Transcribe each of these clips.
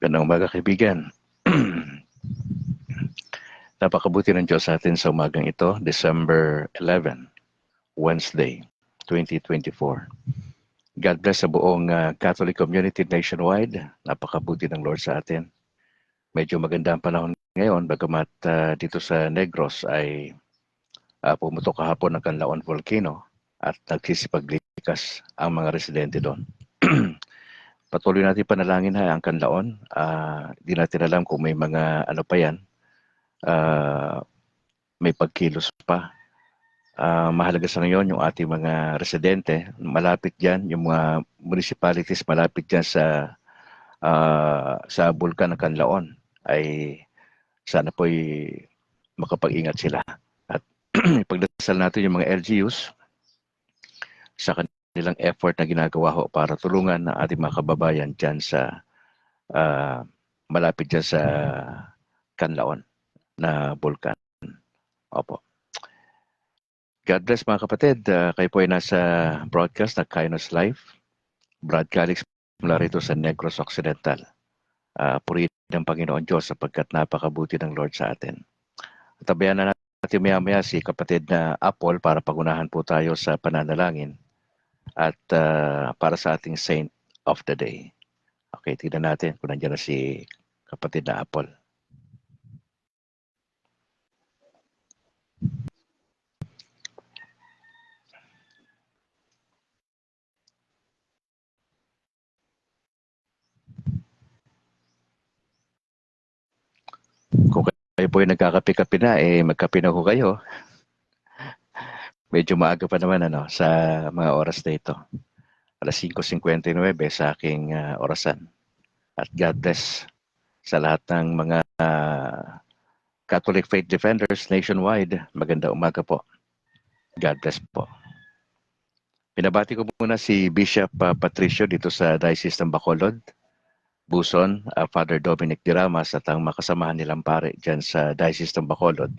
Gandang umaga, kaibigan. Napakabuti ng Diyos sa atin sa umagang ito, December 11, Wednesday, 2024. God bless sa buong Catholic community nationwide. Napakabuti ng Lord sa atin. Medyo maganda ang panahon ngayon, bagamat dito sa Negros ay pumutok kahapon ng Canlaon Volcano at nagsisipaglikas ang mga residente doon. Patuloy natin panalangin ang Canlaon. Di natin alam kung may mga ano pa yan, may pagkilos pa. Mahalaga sa ngayon yung ating mga residente, malapit dyan, yung mga municipalities malapit dyan sa bulkan ng Canlaon, ay sana po'y makapag-ingat sila. At ipagdasal natin yung mga LGUs sa kanilang effort na ginagawa ho para tulungan ng ating mga kababayan dyan sa malapit dyan sa Canlaon na bulkan. Opo. God bless mga kapatid. Kayo po ay nasa broadcast na Kainos Life. Broadcast mula rito sa Negros Occidental. Purihin ang Panginoon Diyos sapagkat napakabuti ng Lord sa atin. Tabayan na natin maya-maya si kapatid na Apple para pagunahan po tayo sa pananalangin at para sa ating Saint of the Day. Okay, tignan natin kung nandiyan na si kapatid na Apple. Kung kayo po ay nagkakape-kape na, magkape na ho kayo. Medyo maaga pa naman sa mga oras na ito. Alas 5:59 sa aking orasan. At God bless sa lahat ng mga Catholic Faith Defenders nationwide. Maganda umaga po. God bless po. Pinabati ko muna si Bishop Patricio dito sa Diocese ng Bacolod, Buson, Father Dominic Diramas at ang makasamahan nilang pare dyan sa Diocese ng Bacolod.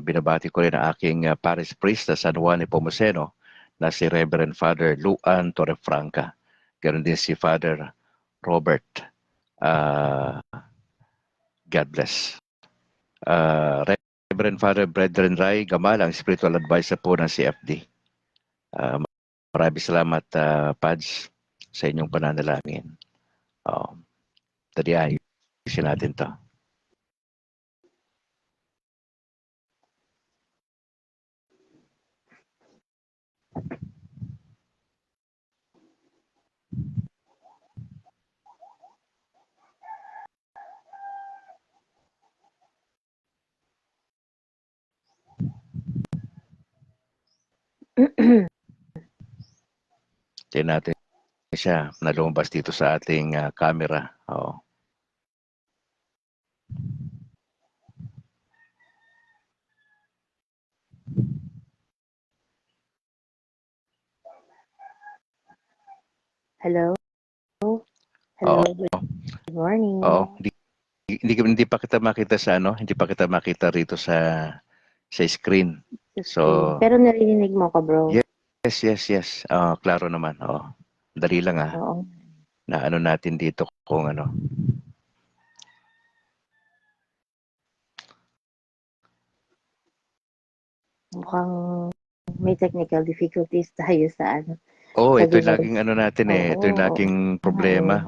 Binabati ko rin ang aking parish priest sa San Juan Nepomuceno na si Reverend Father Luan Torrefranca. Ganon din si Father Robert. God bless. Reverend Father Brethren Ray Gamal, ang spiritual advisor po ng CFD. Maraming salamat, Pads, sa inyong pananalangin. Tadi ayusin natin to. Tingnan natin siya na lumabas dito sa ating camera. Hello? Hello, good morning. Hindi pa kita makita sa hindi pa kita makita rito sa screen. So, pero narinig mo ko, bro. Yes. Klaro naman. Dali lang Oo. Na natin dito kung Mukhang may technical difficulties tayo sa ito yung laging natin ito yung laging problema.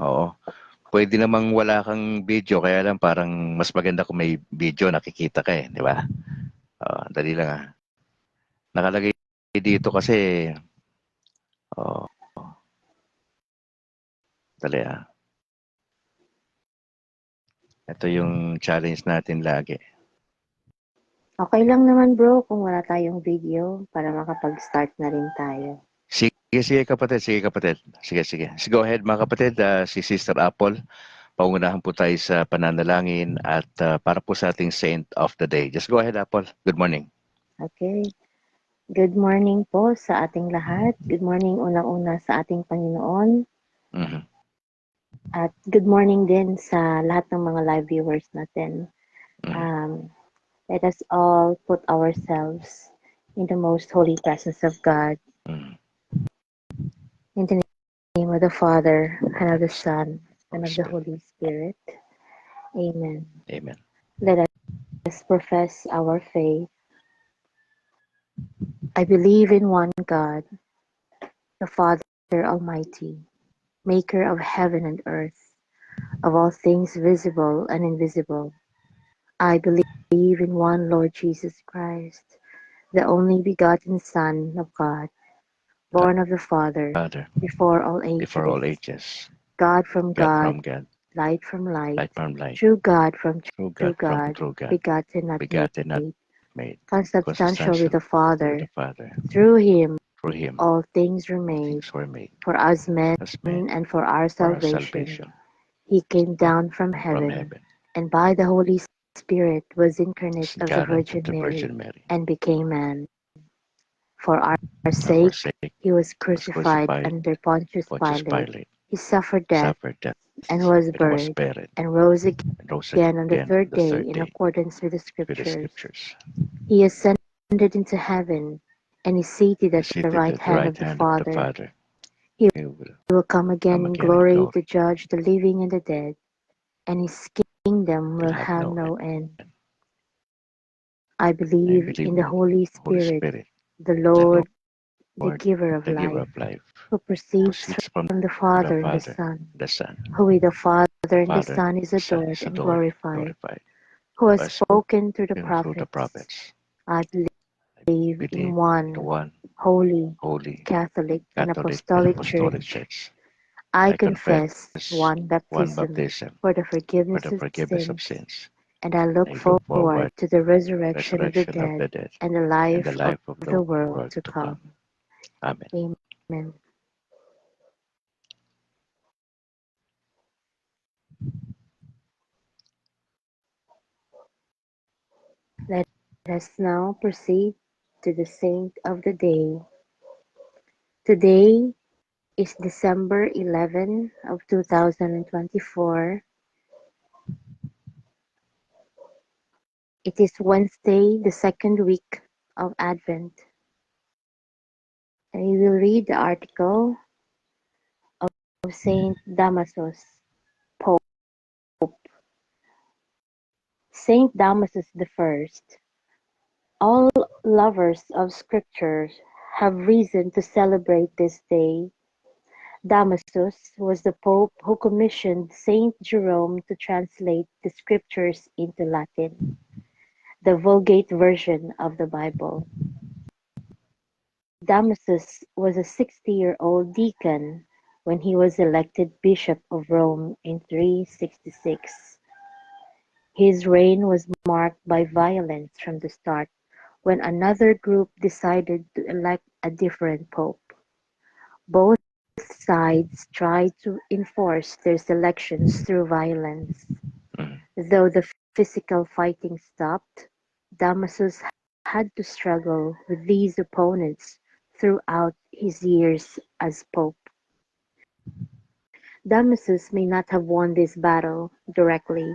Pwede namang wala kang video, kaya lang parang mas maganda kung may video, nakikita ka di ba? Dali lang Nakalagay dito kasi dali Ito yung challenge natin lagi. Okay lang naman, bro, kung wala tayong video para makapag-start na rin tayo. Sige kapatid. Sige. Go ahead mga kapatid, si Sister Apple. Pangunahan po tayo sa pananalangin at para po sa ating Saint of the Day. Just go ahead, Apple. Good morning. Okay. Good morning po sa ating lahat. Good morning unang-una sa ating Panginoon. Mm-hmm. At good morning din sa lahat ng mga live viewers natin. Let us all put ourselves in the most holy presence of God. In the name of the Father, and of the Son, and Holy of the Spirit. Holy Spirit. Amen. Amen. Let us profess our faith. I believe in one God, the Father Almighty, maker of heaven and earth, of all things visible and invisible. I believe in one Lord Jesus Christ, the only begotten Son of God, born of the Father, Father, before all before ages, all ages, God from God God, from God, light from light, light from light, true God from true true God from God, true God, begotten, not begotten, not made, made, consubstantial with consubstantial the with the Father. Father. Through him Through him, all things were all made. things were made, For us men as men, and for our for our salvation, salvation. he came Down down from from heaven, heaven, and by the Holy Spirit was incarnate of the gathered of Virgin the Virgin Mary, Mary. and became man. For our Our sake sake he was was crucified crucified, under Pontius Pontius Pilate. Pilate, He suffered death suffered death, and was and was buried, buried, and rose and rose again on the again on third the day third in day accordance with the with the Scriptures. Scriptures. He ascended into heaven, and is seated Is at the seated right at the hand right of the hand of the Father. Father. He He will will come again come in again in glory to glory. judge the living and the dead, and his kingdom Will will have have no end. no end. I I believe believe in in the the Holy Holy Spirit, Spirit, the the Lord, the Lord, giver of the giver life, of life, who proceeds proceeds from the from the Father and the Father, Son, the Son. who with the Father and the Father, Son is the Son adored is and adored, glorified, glorified, who who has has spoken through the spoken through the prophets. prophets. I I believe in believe in one one holy, holy, Catholic, and Catholic, and Apostolic Apostolic Church. Church. I I confess confess one one baptism baptism for the for forgiveness the of forgiveness of sins, sins. and I look I look forward forward to the to the resurrection of the resurrection of dead the dead and the and the life of life of the the world world to to come. come. Amen. Amen. Let us now proceed to the saint of the day. Today is December 11 of 2024. It is Wednesday, the second week of Advent. And we will read the article of Saint Damasus, Pope. Saint Damasus the First. All lovers of Scripture have reason to celebrate this day. Damasus was the pope who commissioned Saint Jerome to translate the Scriptures into Latin, the Vulgate version of the Bible. Damasus was a 60-year-old deacon when he was elected Bishop of Rome in 366. His reign was marked by violence from the start when another group decided to elect a different pope. Both sides tried to enforce their selections through violence. Mm, Though the physical fighting stopped, Damasus had to struggle with these opponents throughout his years as pope. Damasus may not have won this battle directly,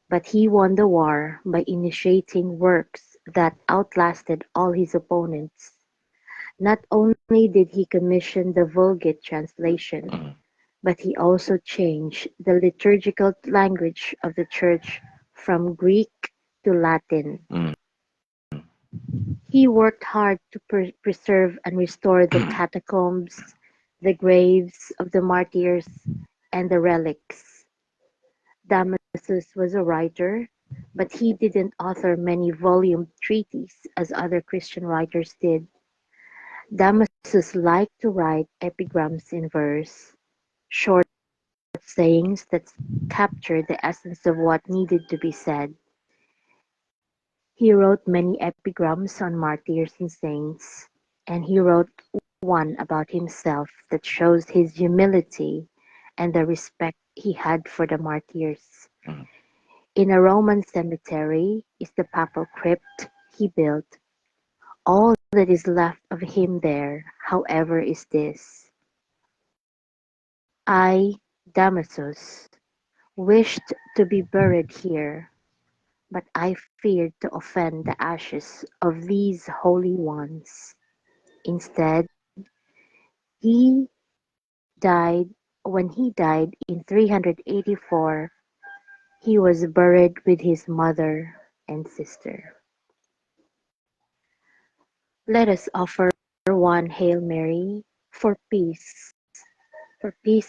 but he won the war by initiating works that outlasted all his opponents. Not only did he commission the Vulgate translation, mm, but he also changed the liturgical language of the Church from Greek to Latin. mm, He worked hard to preserve and restore the catacombs, the graves of the martyrs, and the relics. Damasus was a writer, but he didn't author many volume treatises as other Christian writers did. Damasus liked to write epigrams in verse, short sayings that captured the essence of what needed to be said. He wrote many epigrams on martyrs and saints, and he wrote one about himself that shows his humility and the respect he had for the martyrs. mm. In a Roman cemetery is the papal crypt he built. All that is left of him there, however, is this: I, Damasus, wished to be buried here, but I feared to offend the ashes of these holy ones. Instead, he died when he died in 384, he was buried with his mother and sister. Let us offer one Hail Mary for peace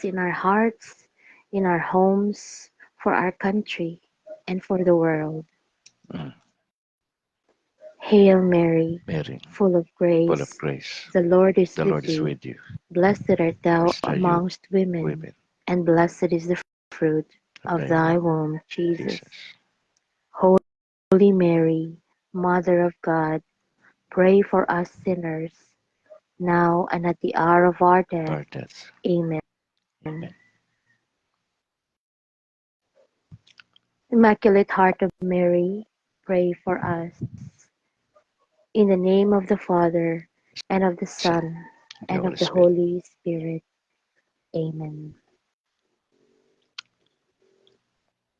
in our hearts, in our homes, for our country, and for the world. Mm. Hail Mary, Mary, full of full of grace, grace, the Lord is the with Lord is you. with you. Blessed art thou Blessed are you, amongst women, women, and blessed is the fruit of of thy thy womb, womb, Jesus. Jesus. Holy Mary, Mother of God, pray for us sinners, now and at the hour of our death. Our deaths. Amen. Amen. Immaculate Heart of Mary, pray for us. In the name of the Father, and of the Son, Son, the and Holy of the Spirit. Holy Spirit. Amen.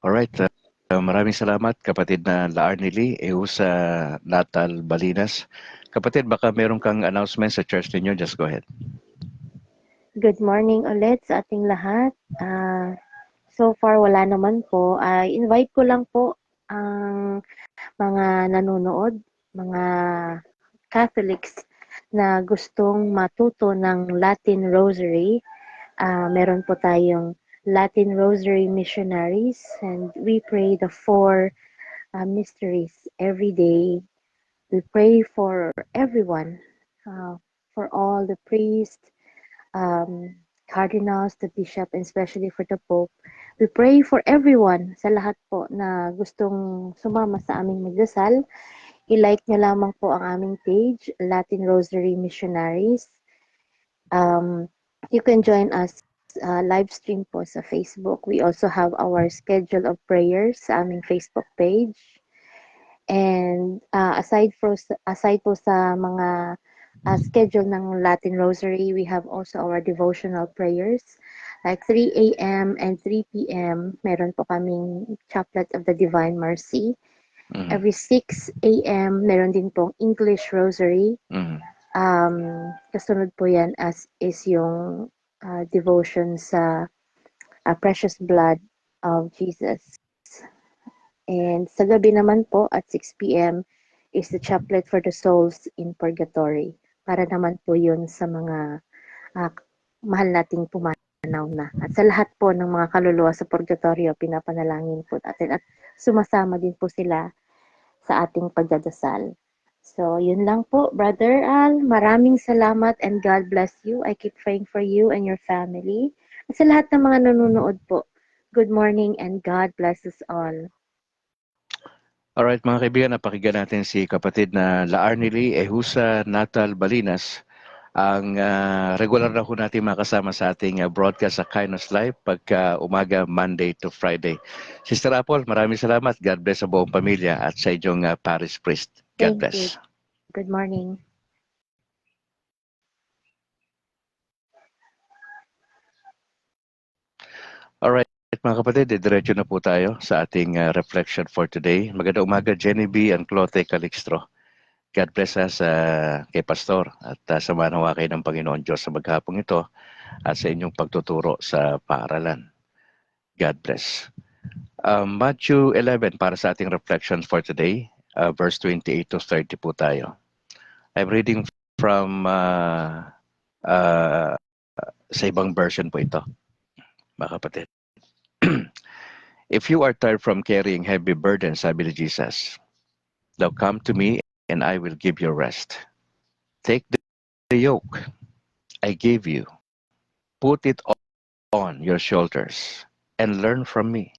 Alright, maraming salamat kapatid na Laarnili, sa Natal Balinas. Kapatid, baka meron kang announcement sa church ninyo, just go ahead. Good morning ulit sa ating lahat. So far, wala naman po. Invite ko lang po ang mga nanonood, mga Catholics na gustong matuto ng Latin Rosary. Meron po tayong Latin Rosary Missionaries, and we pray the four mysteries every day. We pray for everyone, for all the priests, um, cardinals, the bishop, and especially for the Pope. We pray for everyone, sa lahat po na gustong sumama sa aming magdasal. I-like nyo lamang po ang aming page, Latin Rosary Missionaries. You can join us live stream po sa Facebook. We also have our schedule of prayers sa aming Facebook page. And aside po sa mga schedule ng Latin Rosary, we have also our devotional prayers. Like 3 a.m. and 3 p.m., meron po kaming Chaplet of the Divine Mercy. Mhm. Every 6 a.m., meron din pong English Rosary. Mhm. Kasunod po yan is yung devotion sa Precious Blood of Jesus. And sa gabi naman po at 6 p.m. is the Chaplet for the Souls in Purgatory. Para naman po yun sa mga mahal nating pumanaw na. At sa lahat po ng mga kaluluwa sa purgatorio, pinapanalangin po natin. At sumasama din po sila sa ating pagdadasal. So, yun lang po, Brother Al. Maraming salamat and God bless you. I keep praying for you and your family. At sa lahat ng mga nanonood po, good morning and God bless us all. Alright mga kaibigan, napakinggan natin si kapatid na Laarnili Ehusa Natal Balinas. Ang regular na ho natin makasama sa ating broadcast sa Kindness Live pagka umaga Monday to Friday. Sister Apple, maraming salamat. God bless sa buong pamilya at sa inyong parish priest. God Thank you. bless. Good morning. Alright mga kapatid, diretso na po tayo sa ating reflection for today. Magandang umaga Jenny B. and Clote Calixtro. God bless us kay Pastor at samahan hawa kayo ng Panginoon Diyos sa maghapong ito at sa inyong pagtuturo sa paaralan. God bless. Matthew 11 para sa ating reflections for today, verse 28 to 30 po tayo. I'm reading from sa ibang version po ito, mga kapatid. If you are tired from carrying heavy burdens, sabi ni Jesus, now come to me and I will give you rest. Take the yoke I gave you, put it on your shoulders, and learn from me.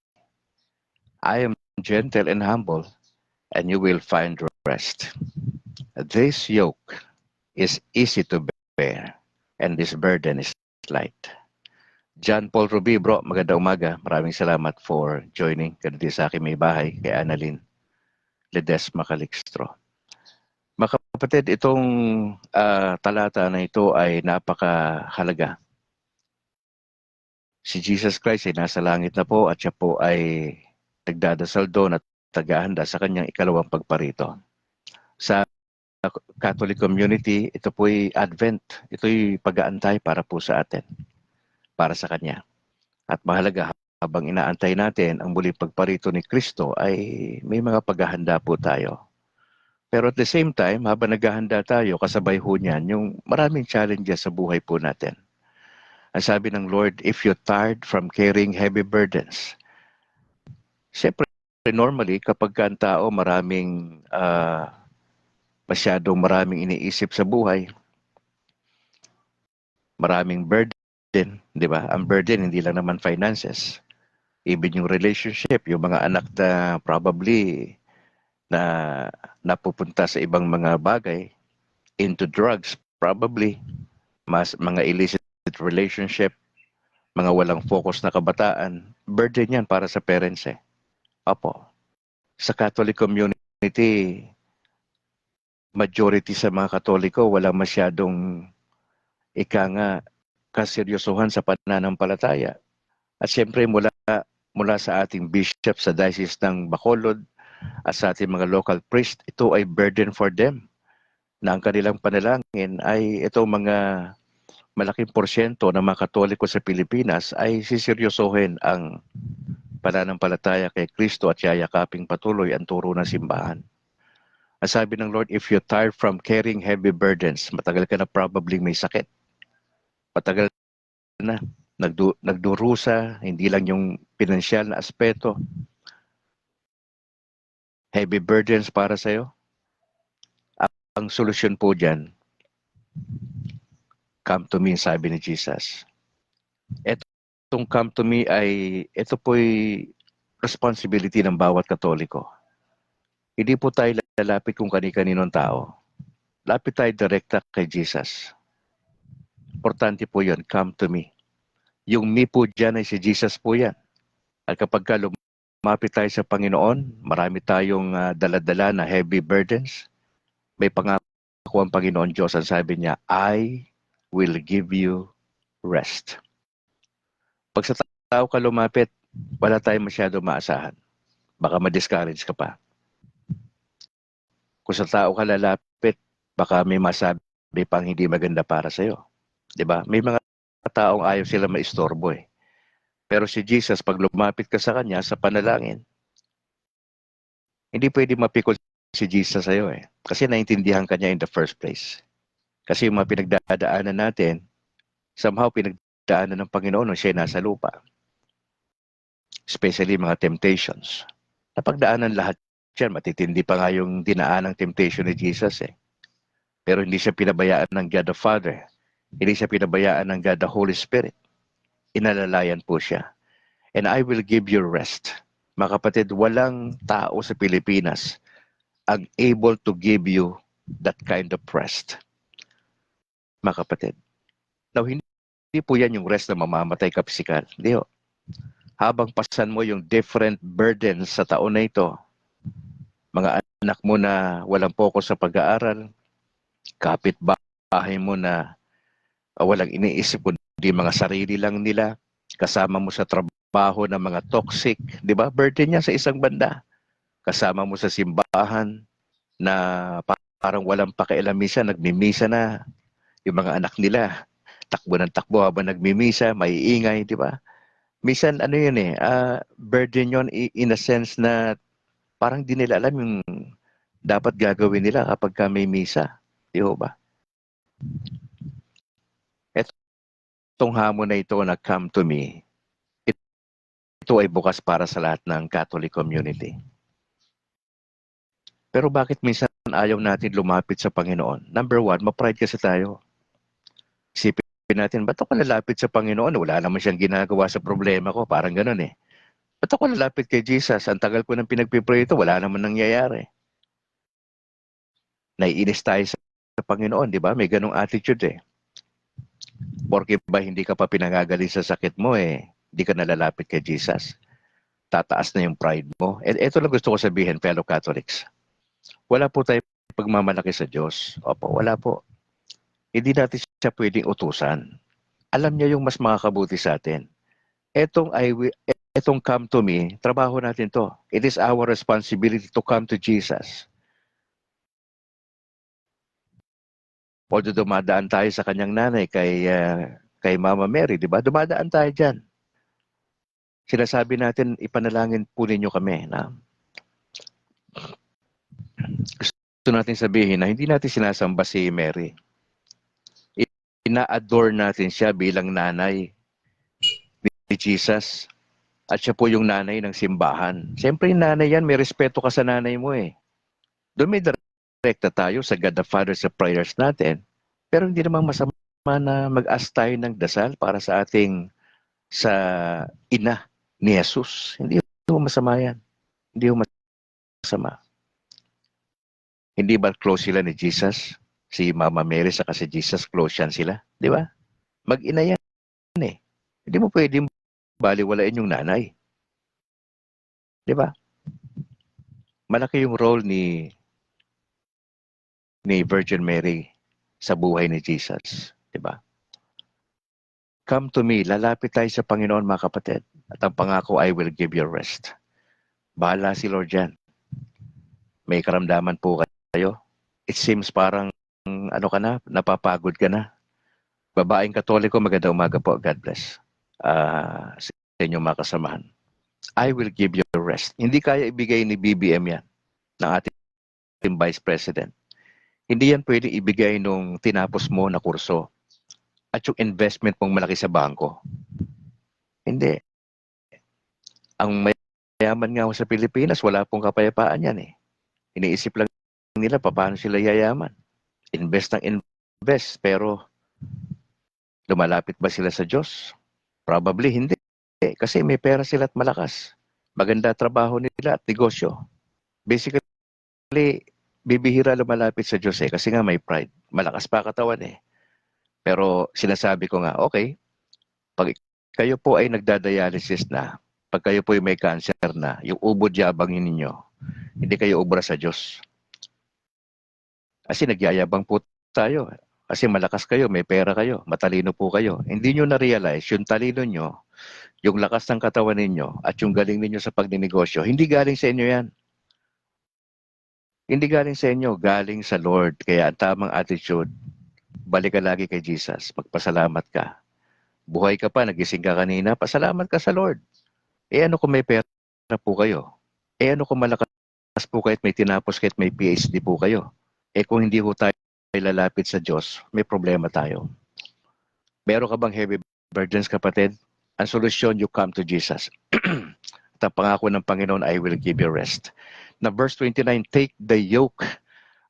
I am gentle and humble, and you will find rest. This yoke is easy to bear, and this burden is light. John Paul Rubi, bro, magandang umaga. Maraming salamat for joining. Ganito sa aking may bahay, kay Annalyn Ledesma Calixtro. Mga kapatid, itong talata na ito ay napakahalaga. Si Jesus Christ ay nasa langit na po at siya po ay nagdadasal doon at tagahanda sa kanyang ikalawang pagparito. Sa Catholic community, ito po'y Advent. Ito'y pag-aantay para po sa atin, para sa Kanya. At mahalaga, habang inaantay natin ang muling pagparito ni Kristo, ay may mga paghahanda po tayo. Pero at the same time, habang naghahanda tayo, kasabay ho niyan, yung maraming challenges sa buhay po natin. Ang sabi ng Lord, if you're tired from carrying heavy burdens, siyempre, normally, kapag ang tao masyadong maraming iniisip sa buhay, maraming burden, di ba? Ang burden, hindi lang naman finances. Even yung relationship, yung mga anak na probably na napupunta sa ibang mga bagay, into drugs, probably, mas mga illicit relationship, mga walang focus na kabataan, burden yan para sa parents eh. Opo. Sa Catholic community, majority sa mga Katoliko, walang masyadong nga kaseryosohan sa pananampalataya. At siyempre mula sa ating bishop sa Diocese ng Bacolod at sa ating mga local priest, ito ay burden for them na ang kanilang panalangin ay itong mga malaking porsyento ng mga Katoliko sa Pilipinas ay siseryosohin ang pananampalataya kay Kristo at yayakaping patuloy ang turo ng simbahan. Ang sabi ng Lord, if you're tired from carrying heavy burdens, matagal ka na probably may sakit. Matagal na nagdurusa, hindi lang yung pinansyal na aspeto. Heavy burdens para sa'yo. Ang solusyon po dyan, come to me, sabi ni Jesus. Itong come to me ito po'y responsibility ng bawat Katoliko. Hindi po tayo lalapit kung kani-kaninong tao. Lapit tayo direkta kay Jesus. Importante po yun, come to me. Yung me po dyan ay si Jesus po yan. At kapag lumapit tayo sa Panginoon, marami tayong daladala na heavy burdens. May pangako ang Panginoon Diyos. Ang sabi niya, I will give you rest. Pag sa tao ka lumapit, wala tayong masyado maasahan. Baka ma-discourage ka pa. Kung sa tao ka lalapit, baka may masabi pang hindi maganda para sa'yo. Diba? May mga taong ayaw sila maistorbo eh. Pero si Jesus, pag lumapit ka sa Kanya, sa panalangin, hindi pwede mapikol si Jesus sa'yo eh. Kasi naintindihan ka niya in the first place. Kasi yung mga pinagdadaanan natin, somehow pinagdaanan ng Panginoon nung siya nasa lupa. Especially mga temptations. Napagdaanan lahat yan. Matitindi pa nga yung dinaan ng temptation ni Jesus eh. Pero hindi siya pinabayaan ng God the Father. Hindi siya pinabayaan ng God the Holy Spirit. Inalalayan po siya. And I will give you rest. Mga kapatid, walang tao sa Pilipinas ang able to give you that kind of rest. Mga kapatid. Now, hindi po yan yung rest na mamamatay ka pisikal. Hindi ho. Habang pasan mo yung different burdens sa taon na ito, mga anak mo na walang focus sa pag-aaral, kapitbahay mo na walang iniisip kundi mga sarili lang nila, kasama mo sa trabaho ng mga toxic, di ba? Burden niya sa isang banda. Kasama mo sa simbahan na parang walang pakialam, minsan nagmimisa na yung mga anak nila. Takbo ng takbo habang nagmimisa, may ingay, di ba? Minsan ano yun burden yun in a sense na parang di nila alam yung dapat gagawin nila kapag may misa. Di ba? Itong hamon na ito na come to me, ito ay bukas para sa lahat ng Catholic community. Pero bakit minsan ayaw natin lumapit sa Panginoon? Number one, ma-pride kasi tayo. Isipin natin, ba't ako lalapit sa Panginoon? Wala naman siyang ginagawa sa problema ko. Parang ganun eh. Ba't ako lalapit kay Jesus? Ang tagal ko nang pinagpipray ito, wala naman nangyayari. Naiinis tayo sa Panginoon, di ba? May ganung attitude eh. Porke ba hindi ka pa pinangagaling sa sakit mo hindi ka nalalapit kay Jesus. Tataas na yung pride mo. Ito lang gusto ko sabihin, fellow Catholics. Wala po tayo pagmamalaki sa Diyos. Opo, wala po. Hindi natin siya pwedeng utusan. Alam niya yung mas makakabuti sa atin. Etong come to me, trabaho natin to. It is our responsibility to come to Jesus. Although dumadaan tayo sa kanyang nanay, kay Mama Mary, di ba? Dumadaan tayo dyan. sinasabi natin, ipanalangin po ninyo kami na gusto natin sabihin na hindi natin sinasamba si Mary. Ina-adore natin siya bilang nanay ni Jesus. At siya po yung nanay ng simbahan. Siyempre yung nanay yan, may respeto ka sa nanay mo eh. Doon may direkta tayo sa God the Father sa prayers natin. Pero hindi naman masama na mag-ask tayo ng dasal para sa sa ina ni Jesus. Hindi mo masama yan. Hindi mo masama. Hindi ba close sila ni Jesus? Si Mama Mary saka si Jesus, close yan sila. Di ba? Mag-ina yan eh. Hindi mo pwedeng baliwalain yung nanay. Di ba? Malaki yung role ni Virgin Mary sa buhay ni Jesus. Di ba? Come to me, lalapit tayo sa Panginoon mga kapatid. At ang pangako, I will give you rest. Bahala si Lord dyan. May karamdaman po kayo. It seems parang ano ka na, napapagod ka na. Babaeng Katoliko, magandang umaga po. God bless. Sa inyong mga kasamahan. I will give you rest. Hindi kaya ibigay ni BBM yan, ng ating Vice President. Hindi yan pwede ibigay nung tinapos mo na kurso at yung investment mong malaki sa bangko. Hindi. Ang mayaman nga sa Pilipinas, wala pong kapayapaan yan eh. Iniisip lang nila paano sila yayaman. Invest ng invest, pero lumalapit ba sila sa Diyos? Probably hindi. Kasi may pera sila at malakas. Maganda trabaho nila at negosyo. Basically, bibihira lumalapit sa Diyos eh. Kasi nga may pride. Malakas pa katawan eh. Pero sinasabi ko nga, okay, pag kayo po ay nagdadialysis na, pag kayo po ay may cancer na, yung ubod yabangin ninyo, hindi kayo ubra sa Diyos. Kasi nagyayabang po tayo. Kasi malakas kayo, may pera kayo, matalino po kayo. Hindi nyo na-realize yung talino nyo, yung lakas ng katawan ninyo, at yung galing ninyo sa pagninegosyo, hindi galing sa inyo yan. Hindi galing sa inyo, galing sa Lord. Kaya ang tamang attitude, balik ka lagi kay Jesus, magpasalamat ka. Buhay ka pa, nagising ka kanina, pasalamat ka sa Lord. Eh ano kung may pera po kayo? Eh ano kung malakas po kayo at may tinapos kayo at may PhD po kayo? Eh kung hindi po tayo lalapit sa Diyos, may problema tayo. Meron ka bang heavy burdens, kapatid? Ang solusyon, you come to Jesus. At ang pangako ng Panginoon, I will give you rest. Na verse 29, take the yoke.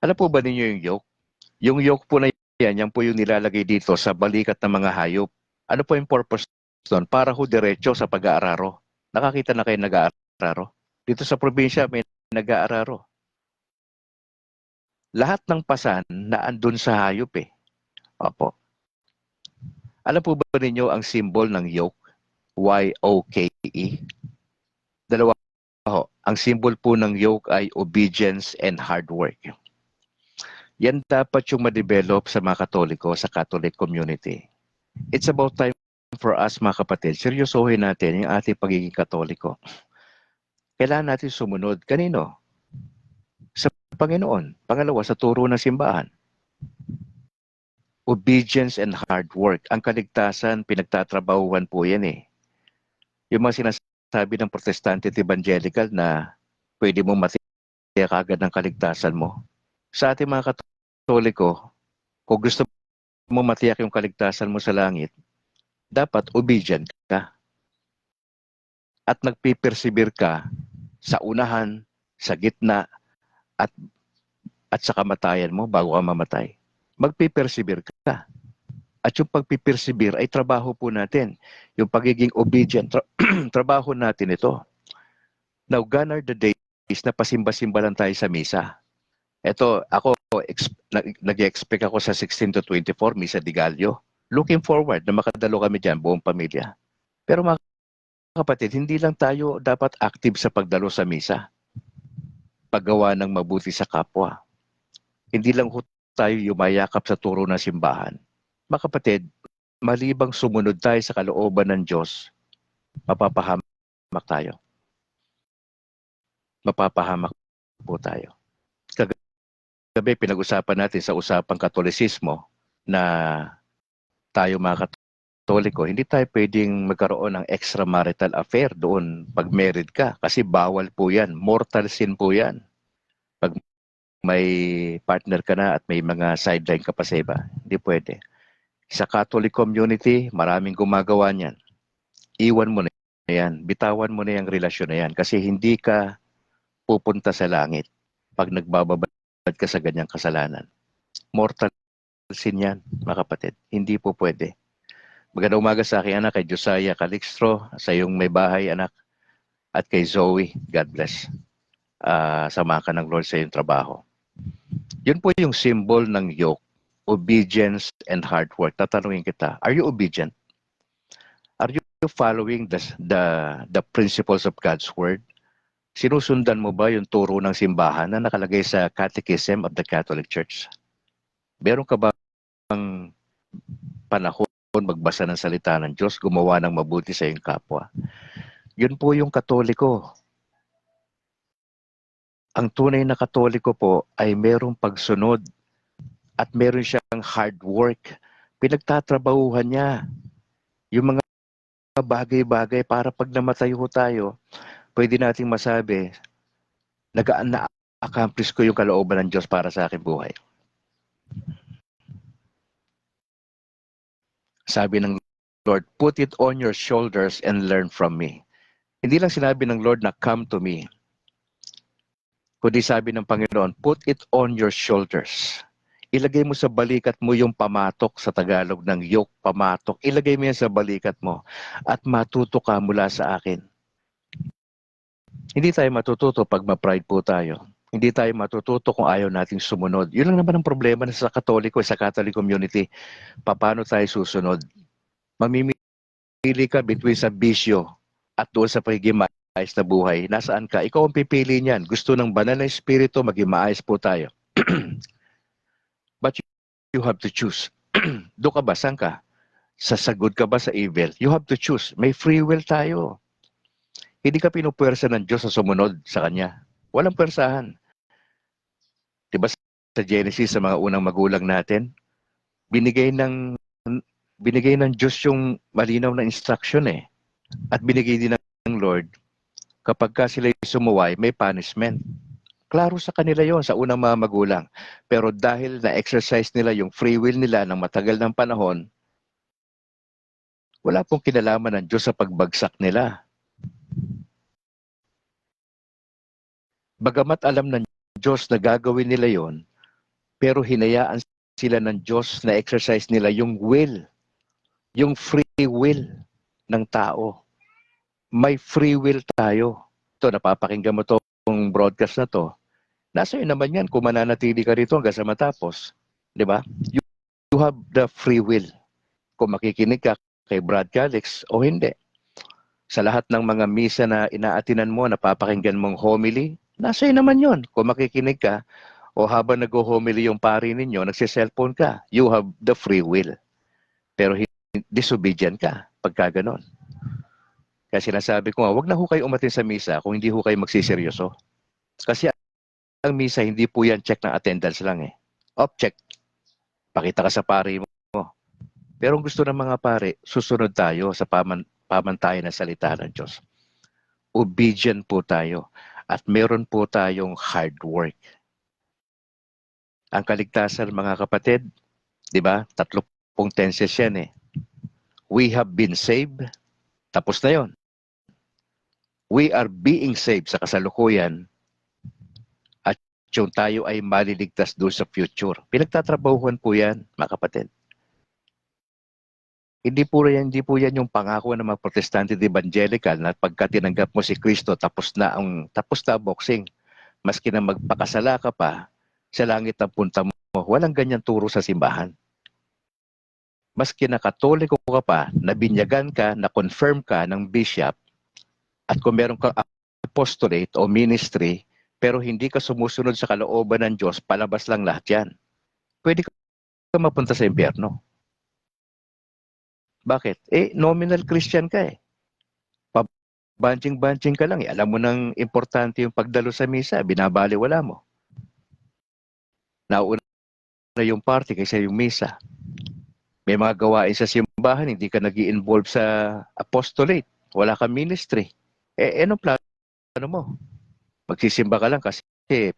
Alam po ba ninyo yung yoke? Yung yoke po na yan po yung nilalagay dito sa balikat ng mga hayop. Ano po yung purpose doon? Para ho diretso sa pag-aararo. Nakakita na kayo nag-aararo? Dito sa probinsya may nag-aararo. Lahat ng pasan na andun sa hayop eh. Opo. Alam po ba ninyo ang symbol ng yoke? Y-O-K-E. Dalawa ho. Ang symbol po ng yoke ay obedience and hard work. Yan dapat yung ma-develop sa mga Katoliko, sa Catholic community. It's about time for us mga kapatid, seryosohin natin yung ating pagiging Katoliko. Kailangan natin sumunod. Kanino? Sa Panginoon. Pangalawa, sa turo ng simbahan. Obedience and hard work. Ang kaligtasan, pinagtatrabahuhan po yan eh. Yung mga sinasabi ng Protestante at Evangelical na pwede mo matiyak agad ng kaligtasan mo. Sa ating mga Katoliko, kung gusto mo matiyak yung kaligtasan mo sa langit, dapat obedient ka. At nagpipersevere ka sa unahan, sa gitna, at sa kamatayan mo bago ka mamatay. Magpipersevere ka. At yung pagpipersevere ay trabaho po natin. Yung pagiging obedient, trabaho natin ito. Now, gone are the days na pasimba-simba lang tayo sa misa. Ito, ako, nag-expect ako sa 16 to 24, Misa de Gallo. Looking forward na makadalo kami dyan, buong pamilya. Pero mga kapatid, hindi lang tayo dapat active sa pagdalo sa misa. Paggawa ng mabuti sa kapwa. Hindi lang tayo yumayakap sa turo ng simbahan. Mga kapatid, malibang sumunod tayo sa kalooban ng Diyos, mapapahamak tayo. Mapapahamak po tayo. Kagabi, pinag-usapan natin sa usapang Katolisismo na tayo mga Katoliko, hindi tayo pwedeng magkaroon ng extramarital affair doon pag married ka. Kasi bawal po yan. Mortal sin po yan. Pag may partner ka na at may mga sideline ka pa sa iba, hindi pwede. Sa Catholic community, maraming gumagawa niyan. Iwan mo na yan. Bitawan mo na yung relasyon na yan. Kasi hindi ka pupunta sa langit pag nagbababad ka sa ganyang kasalanan. Mortal sin yan, mga kapatid. Hindi po pwede. Magandang umaga sa aking anak, kay Josiah Calixtro, sa iyong may bahay, anak, at kay Zoe. God bless. Sama ka ng Lord sa iyong trabaho. Yun po yung symbol ng yoke, obedience and hard work. Tatanungin kita, are you obedient? Are you following the principles of God's Word? Sinusundan mo ba yung turo ng simbahan na nakalagay sa Catechism of the Catholic Church? Meron ka ba panahon magbasa ng salita ng Diyos, gumawa ng mabuti sa iyong kapwa? Yun po yung Katoliko. Ang tunay na Katoliko po ay merong pagsunod at meron siyang hard work. Pinagtatrabahuhan niya yung mga bagay-bagay para pag namatay ho tayo, pwede nating masabi, na-accomplish ko yung kalooban ng Diyos para sa aking buhay. Sabi ng Lord, put it on your shoulders and learn from me. Hindi lang sinabi ng Lord na come to me, kundi sabi ng Panginoon, put it on your shoulders. Ilagay mo sa balikat mo yung pamatok, sa Tagalog ng yoke, pamatok. Ilagay mo yan sa balikat mo at matuto ka mula sa akin. Hindi tayo matututo pag ma-pride po tayo. Hindi tayo matututo kung ayaw nating sumunod. Yun lang naman ang problema sa Katoliko, sa Catholic community. Paano tayo susunod? Mamimili ka between sa bisyo at doon sa pagiging maayos na buhay. Nasaan ka? Ikaw ang pipili niyan. Gusto ng banal na espiritu, maging maayos po tayo. But you have to choose. Doon ka ba? Saan ka? Sasagod ka ba sa evil? You have to choose. May free will tayo. Hindi ka pinupwersa ng Diyos sa sumunod sa Kanya. Walang pwersahan. Diba sa Genesis, sa mga unang magulang natin, binigay ng Diyos yung malinaw na instruction eh. At binigay din ng Lord, kapag ka sila sumuway, may punishment. Klaro sa kanila yon sa unang mga magulang. Pero dahil na-exercise nila yung free will nila ng matagal ng panahon, wala pong kinalaman ng Diyos sa pagbagsak nila. Bagamat alam ng Diyos na gagawin nila yon, pero hinayaan sila ng Diyos na exercise nila yung will, yung free will ng tao. May free will tayo. Ito, napapakinggan mo itong broadcast na to. Nasa iyo naman yan kung mananatili ka rito hanggang sa matapos. Di ba? You have the free will. Kung makikinig ka kay Brad Calix o hindi. Sa lahat ng mga misa na inaatinan mo, napapakinggan mong homily, nasa iyo naman yon. Kung makikinig ka o habang nag-homily yung pari ninyo, nagsiselfone ka, you have the free will. Pero disobedient ka pagka ganon. Kaya sinasabi ko nga, huwag na ho kayo umatin sa misa kung hindi ho kayo magsiseryoso. Kasi ang misa, hindi po yan check ng attendance lang eh. Check. Pakita ka sa pari mo. Pero ang gusto ng mga pari, susunod tayo sa pamantayan ng salita ng Diyos. Obedient po tayo. At meron po tayong hard work. Ang kaligtasan, mga kapatid, di ba? 30 tenses yan eh. We have been saved. Tapos na yon. We are being saved sa kasalukuyan. At yung tayo ay maliligtas doon sa future. Pinagtatrabahuhan po yan, mga kapatid. Hindi po yan yung pangako ng mga protestante at evangelical na pagka tinanggap mo si Kristo, tapos na boxing. Maski na magpakasala ka pa, sa langit ang punta mo. Walang ganyan turo sa simbahan. Maski na Katoliko ka pa, nabinyagan ka, na-confirm ka ng bishop, at kung meron kang apostolate o ministry, pero hindi ka sumusunod sa kalooban ng Diyos, palabas lang lahat yan. Pwede ka mapunta sa impyerno. Bakit? Nominal Christian ka eh. Banching-banching ka lang eh. Alam mo nang importante yung pagdalo sa misa, binabaliwala mo. Nauna na yung party kaysa yung misa. May mga gawain sa simbahan, hindi ka nag-i-involve sa apostolate. Wala kang ministry. Anong plano mo? Magsisimba ka lang kasi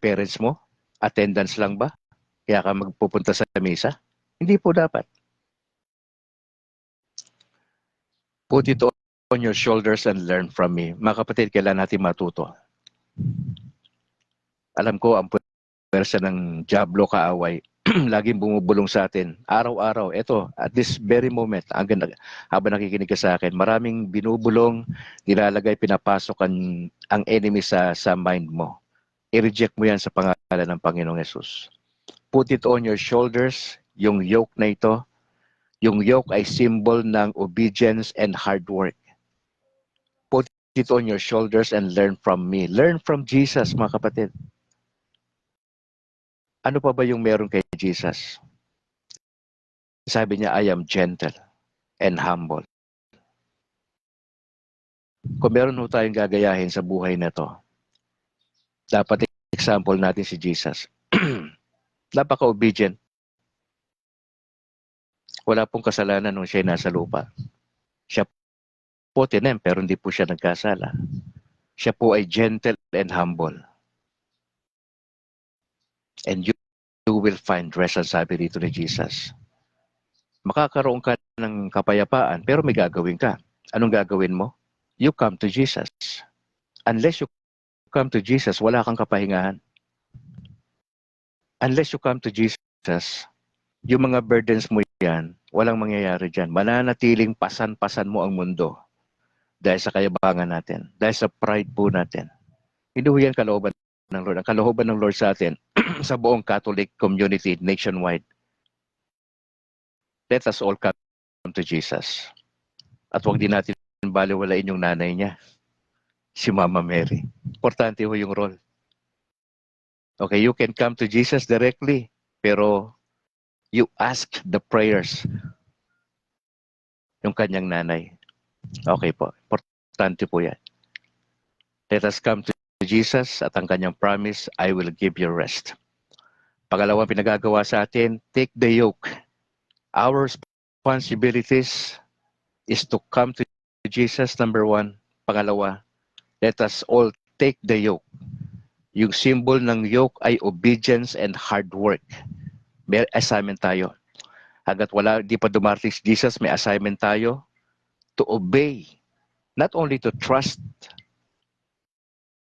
parents mo? Attendance lang ba? Kaya ka magpupunta sa misa? Hindi po dapat. Put it on your shoulders and learn from me. Mga kapatid, kailan natin matuto? Alam ko, ang pwersa ng Diablo kaaway, laging bumubulong sa atin. Araw-araw, eto, at this very moment, habang nakikinig ka sa akin, maraming binubulong, nilalagay, pinapasok ang enemy sa mind mo. I-reject mo yan sa pangalan ng Panginoong Yesus. Put it on your shoulders, yung yoke na ito. Yung yoke ay symbol ng obedience and hard work. Put it on your shoulders and learn from me. Learn from Jesus, mga kapatid. Ano pa ba yung meron kay Jesus? Sabi niya, I am gentle and humble. Kung meron ho tayong gagayahin sa buhay na to, dapat example natin si Jesus. Napaka-obedient. Wala pong kasalanan nung siya nasa lupa. Siya po tinem, pero hindi po siya nagkasala. Siya po ay gentle and humble. And you will find rest, ang sabi dito ni Jesus. Makakaroon ka ng kapayapaan, pero may gagawin ka. Anong gagawin mo? You come to Jesus. Unless you come to Jesus, wala kang kapahingahan. Unless you come to Jesus, yung mga burdens mo yan, walang mangyayari dyan. Mananatiling pasan-pasan mo ang mundo dahil sa kayabangan natin, dahil sa pride po natin. Hindi ho yan kalooban ng Lord. Ang kalooban ng Lord sa atin, sa buong Catholic community nationwide, let us all come to Jesus. At huwag din natin baliwalain yung nanay niya, si Mama Mary. Importante ho yung role. Okay, you can come to Jesus directly, pero you ask the prayers yung kanyang nanay. Okay po, importante po yan. Let us come to Jesus at ang kanyang promise, I will give you rest. Pangalawang pinagagawa sa atin, take the yoke. Our responsibilities is to come to Jesus, number one. Pangalawa, let us all take the yoke. Yung symbol ng yoke ay obedience and hard work. May assignment tayo. Hanggat di pa dumarating si Jesus, may assignment tayo to obey. Not only to trust,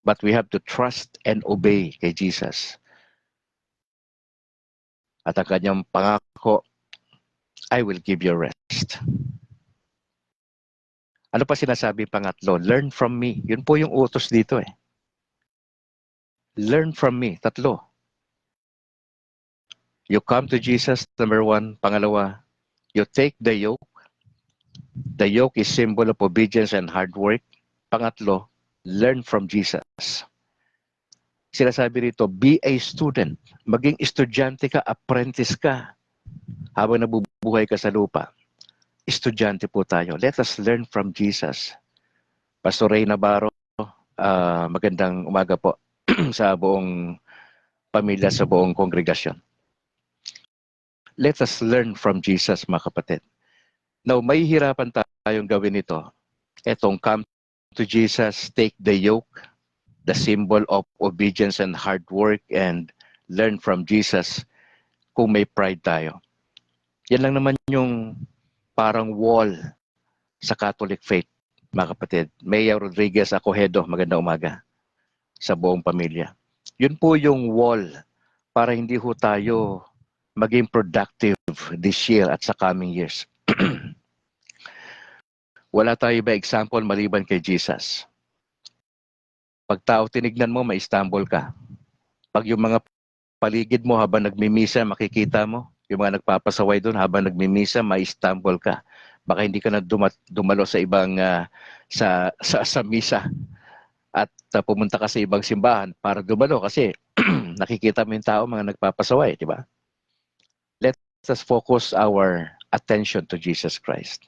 but we have to trust and obey kay Jesus. At ang kanyang pangako, I will give you rest. Ano pa sinasabi pangatlo? Learn from me. Yun po yung utos dito eh. Learn from me. Tatlo. You come to Jesus, number one. Pangalawa, you take the yoke. The yoke is symbol of obedience and hard work. Pangatlo, learn from Jesus. Sinasabi rito, be a student. Maging estudyante ka, apprentice ka. Habang nabubuhay ka sa lupa. Estudyante po tayo. Let us learn from Jesus. Pastor Ray Navarro, magandang umaga po sa buong pamilya, sa buong kongregasyon. Let us learn from Jesus, mga kapatid. Now, may hirapan tayong gawin ito. Etong come to Jesus, take the yoke, the symbol of obedience and hard work, and learn from Jesus kung may pride tayo. Yan lang naman yung parang wall sa Catholic faith, mga kapatid. Mayor Rodriguez Acohedo, magandang umaga sa buong pamilya. Yun po yung wall para hindi ho tayo maging productive this year at sa coming years. Wala tayo ba example maliban kay Jesus? Pag tao tinignan mo, ma-stumble ka. Pag yung mga paligid mo habang nagmimisa, makikita mo, yung mga nagpapasaway doon habang nagmimisa, ma-stumble ka. Baka hindi ka na dumalo sa ibang sa misa at pumunta ka sa ibang simbahan para dumalo kasi nakikita mo yung tao mga nagpapasaway, di ba? Let us focus our attention to Jesus Christ.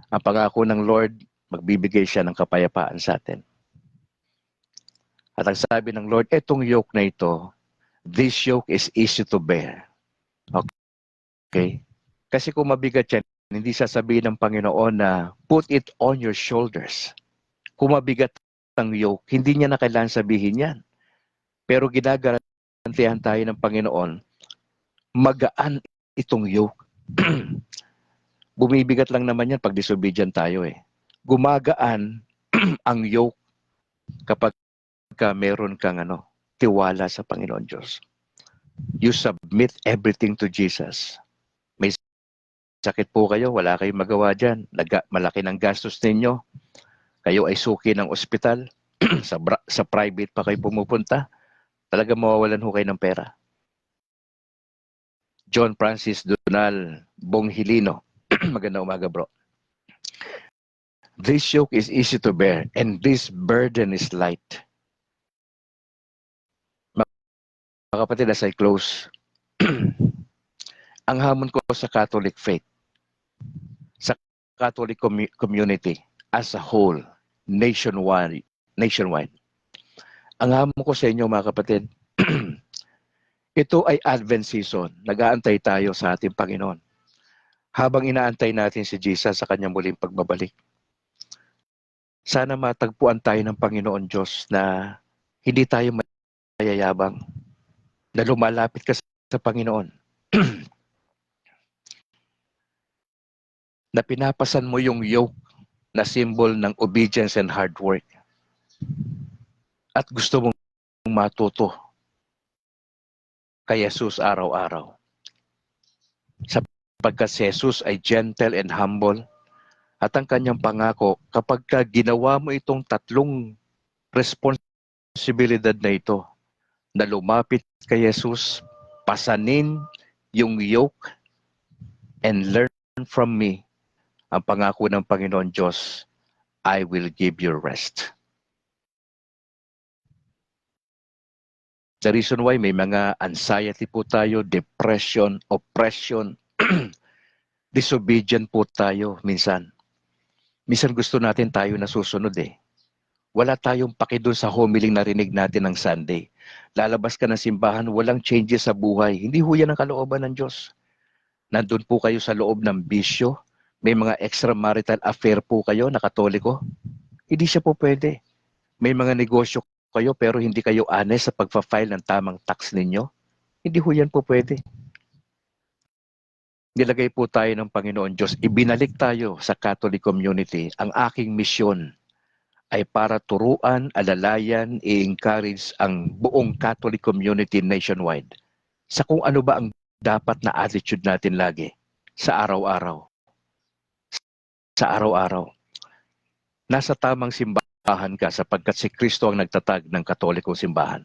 Ang pangako ng Lord, magbibigay siya ng kapayapaan sa atin. At ang sabi ng Lord, etong yoke na ito, this yoke is easy to bear. Okay? Kasi kung mabigat yan, hindi sasabihin ng Panginoon na put it on your shoulders. Kung mabigat ang yoke, hindi niya na kailangan sabihin yan. Pero ginagarantihan tayo ng Panginoon, magaan itong yoke. Bumibigat lang naman yan pag disobedient tayo eh. Gumagaan ang yoke kapag meron kang tiwala sa Panginoon Diyos. You submit everything to Jesus. May sakit po kayo, wala kayong magawa dyan. Malaki ng gastos ninyo. Kayo ay suki ng ospital. sa private pa kayo pumupunta. Talaga mawawalan ho kayo ng pera. John Francis Donal Bonghilino. Magandang umaga, bro. This yoke is easy to bear and this burden is light. Mga kapatid, as I close, ang hamon ko sa Catholic faith, sa Catholic community as a whole, nationwide, ang hamon ko sa inyo mga kapatid, ito ay Advent season. Nag-aantay tayo sa ating Panginoon. Habang inaantay natin si Jesus sa kanyang muling pagbabalik, sana matagpuan tayo ng Panginoon Diyos na hindi tayo mayayabang, na lumalapit ka sa Panginoon. Na pinapasan mo yung yoke na symbol ng obedience and hard work. At gusto mong matuto kay Jesus araw-araw. Sapagkat si Jesus ay gentle and humble at ang kanyang pangako, kapag ginawa mo itong tatlong responsibilidad na ito, na lumapit kay Jesus, pasanin yung yoke, and learn from me, ang pangako ng Panginoon Diyos, I will give you rest. The reason why may mga anxiety po tayo, depression, oppression, disobedient po tayo minsan. Minsan gusto natin tayo nasusunod eh. Wala tayong paki doon sa homiling narinig natin ng Sunday. Lalabas ka ng simbahan, walang changes sa buhay. Hindi ho yan ang kalooban ng Diyos. Nandun po kayo sa loob ng bisyo. May mga extramarital affair po kayo na Katoliko. Hindi siya po pwede. May mga negosyo kayo pero hindi kayo honest sa pagpa-file ng tamang tax ninyo. Hindi ho yan po pwede. Nilagay po tayo ng Panginoon Diyos. Ibinalik tayo sa Catholic community. Ang aking misyon ay para turuan, alalayan, i-encourage ang buong Catholic community nationwide sa kung ano ba ang dapat na attitude natin lagi sa araw-araw. Sa araw-araw. Nasa tamang simbahan ka sapagkat si Kristo ang nagtatag ng Katolikong simbahan.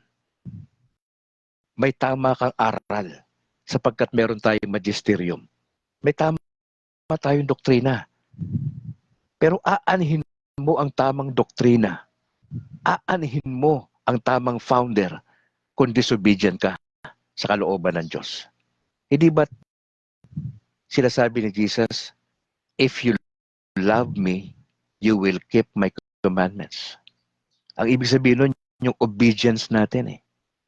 May tama kang aral sapagkat meron tayong magisterium. May tama tayong doktrina. Pero aanhin mo ang tamang doktrina. Aanhin mo ang tamang founder kung disobedient ka sa kalooban ng Diyos. Hindi ba sinasabi ni Jesus, if you love me, you will keep my commandments. Ang ibig sabihin nun, yung obedience natin eh.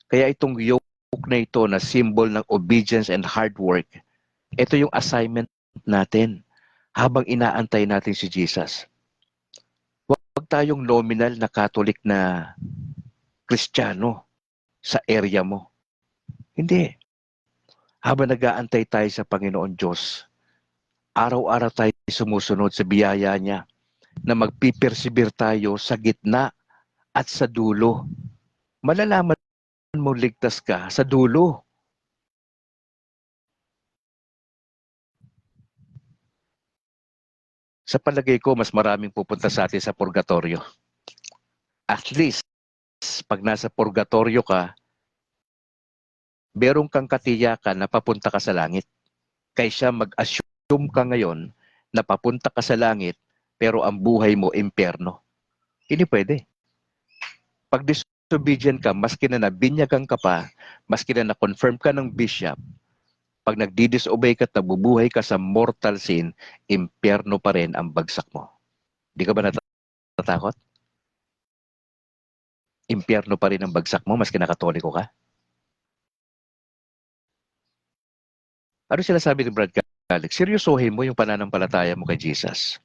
Kaya itong yoke na ito na symbol ng obedience and hard work, ito yung assignment natin habang inaantay natin si Jesus. Huwag tayong nominal na Catholic na Kristiyano sa area mo. Hindi. Habang nag-aantay tayo sa Panginoon Diyos, araw-araw tayo sumusunod sa biyaya niya na magpipersevere tayo sa gitna at sa dulo. Malalaman mo ligtas ka sa dulo. Sa palagay ko, mas maraming pupunta sa atin sa purgatorio. At least, pag nasa purgatorio ka, meron kang katiyakan na papunta ka sa langit. Kaysa mag-assume ka ngayon na papunta ka sa langit, pero ang buhay mo, impyerno. Hindi pwede. Pag disobedient ka, maski na nabinyagan ka pa, maski na na-confirm ka ng bishop, pag nagdi-disobey ka at nabubuhay ka sa mortal sin, impyerno pa rin ang bagsak mo. Di ka ba natatakot? Impyerno pa rin ang bagsak mo, maski na Katoliko ka? Ano sila sabi ni Brad Alex, seryosohin mo yung pananampalataya mo kay Jesus.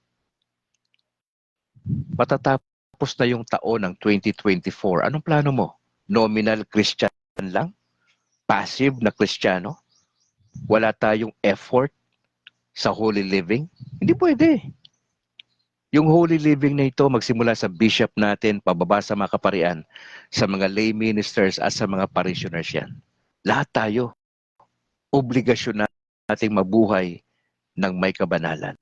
Matatapos na yung taon ng 2024. Anong plano mo? Nominal Christian lang? Passive na Kristiyano? Wala tayong effort sa holy living? Hindi pwede. Yung holy living na ito, magsimula sa bishop natin, pababa sa mga kaparian, sa mga lay ministers at sa mga parishioners yan. Lahat tayo, obligasyon nating mabuhay ng may kabanalan.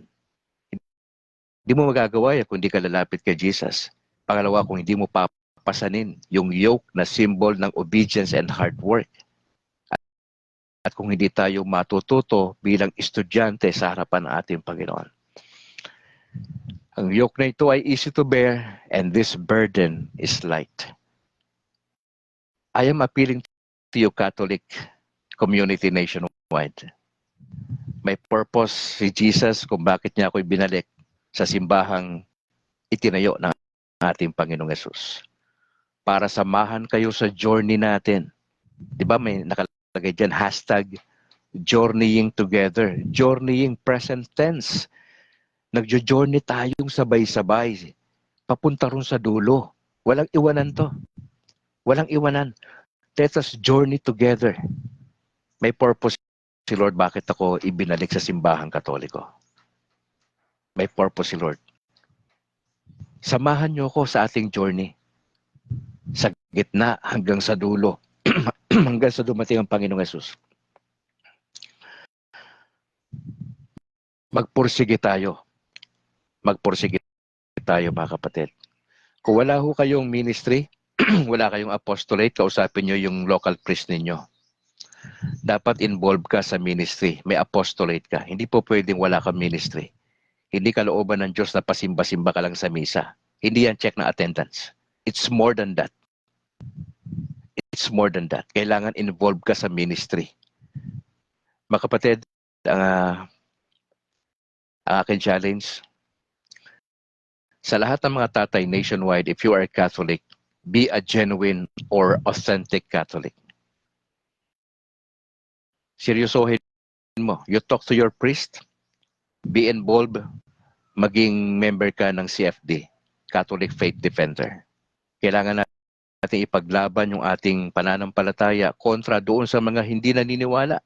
Hindi mo magagawa yan kung hindi ka lalapit kay Jesus. Pangalawa, kung hindi mo papasanin yung yoke na symbol ng obedience and hard work. At kung hindi tayo matututo bilang estudyante sa harapan ng ating Panginoon. Ang yoke na ito ay easy to bear and this burden is light. I am appealing to you, Catholic community nationwide. May purpose si Jesus kung bakit niya ako'y binalik sa simbahang itinayo ng ating Panginoong Yesus. Para samahan kayo sa journey natin. Di ba may nakalagay dyan, hashtag journeying together. Journeying present tense. Nagjo-journey tayong sabay-sabay. Papunta rin sa dulo. Walang iwanan to. Walang iwanan. Let us journey together. May purpose si Lord bakit ako ibinalik sa simbahang Katoliko. May purpose si Lord. Samahan niyo ako sa ating journey. Sa gitna hanggang sa dulo. Hanggang sa dumating ang Panginoong Yesus. Magpursige tayo. Magpursige tayo mga kapatid. Kung wala ho kayong ministry, wala kayong apostolate, kausapin nyo yung local priest ninyo. Dapat involved ka sa ministry. May apostolate ka. Hindi po pwedeng wala kang ministry. Hindi ka looban ng Diyos na pasimba-simba ka lang sa misa. Hindi yan check na attendance. It's more than that. It's more than that. Kailangan involved ka sa ministry. Mga kapatid, ang aking challenge, sa lahat ng mga tatay nationwide, if you are a Catholic, be a genuine or authentic Catholic. Seryosohin mo. You talk to your priest, be involved, maging member ka ng CFD, Catholic Faith Defender. Kailangan natin ipaglaban yung ating pananampalataya kontra doon sa mga hindi naniniwala.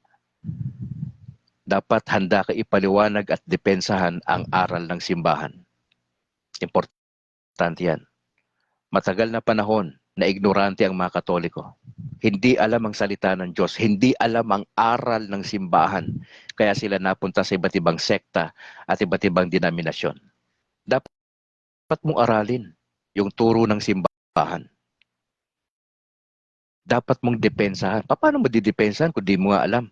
Dapat handa ka ipaliwanag at depensahan ang aral ng simbahan. Importante yan. Matagal na panahon na ignorante ang mga Katoliko. Hindi alam ang salita ng Diyos. Hindi alam ang aral ng simbahan. Kaya sila napunta sa iba't ibang sekta at iba't ibang denominasyon. Dapat mong aralin yung turo ng simbahan. Dapat mong depensahan. Paano mo didepensahan kung di mo nga alam?